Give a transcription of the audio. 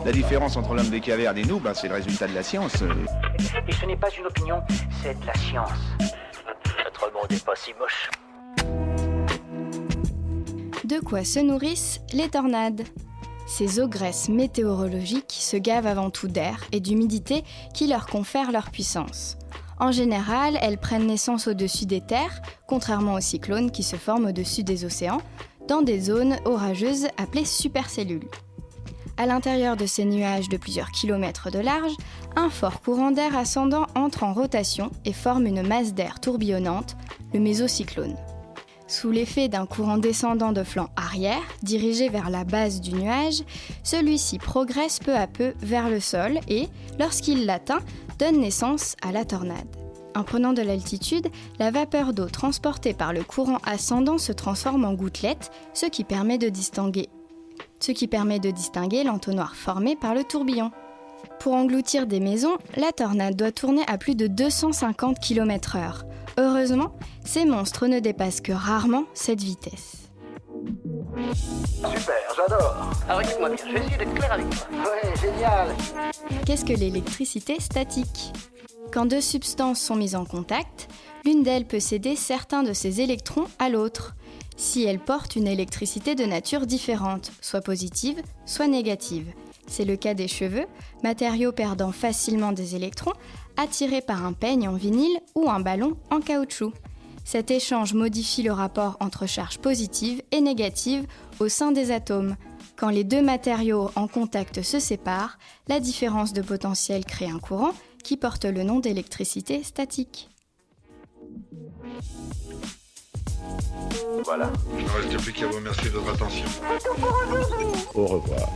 La différence entre l'homme des cavernes et nous, c'est le résultat de la science. Et ce n'est pas une opinion, c'est de la science. Notre monde n'est pas si moche. De quoi se nourrissent les tornades ? Ces ogresses météorologiques se gavent avant tout d'air et d'humidité qui leur confèrent leur puissance. En général, elles prennent naissance au-dessus des terres, contrairement aux cyclones qui se forment au-dessus des océans, dans des zones orageuses appelées supercellules. À l'intérieur de ces nuages de plusieurs kilomètres de large, un fort courant d'air ascendant entre en rotation et forme une masse d'air tourbillonnante, le mésocyclone. Sous l'effet d'un courant descendant de flanc arrière, dirigé vers la base du nuage, celui-ci progresse peu à peu vers le sol et, lorsqu'il l'atteint, donne naissance à la tornade. En prenant de l'altitude, la vapeur d'eau transportée par le courant ascendant se transforme en gouttelettes, ce qui permet de distinguer l'entonnoir formé par le tourbillon. Pour engloutir des maisons, la tornade doit tourner à plus de 250 km/h. Heureusement, ces monstres ne dépassent que rarement cette vitesse. Super, j'adore. Alors écoute-moi bien, je vais essayer d'être clair avec toi. Ouais, génial. Qu'est-ce que l'électricité statique ? Quand deux substances sont mises en contact, l'une d'elles peut céder certains de ses électrons à l'autre, si elles portent une électricité de nature différente, soit positive, soit négative. C'est le cas des cheveux, matériaux perdant facilement des électrons, attirés par un peigne en vinyle ou un ballon en caoutchouc. Cet échange modifie le rapport entre charges positives et négatives au sein des atomes. Quand les deux matériaux en contact se séparent, la différence de potentiel crée un courant qui porte le nom d'électricité statique. Voilà. Il ne reste plus qu'à vous remercier de votre attention. Au revoir.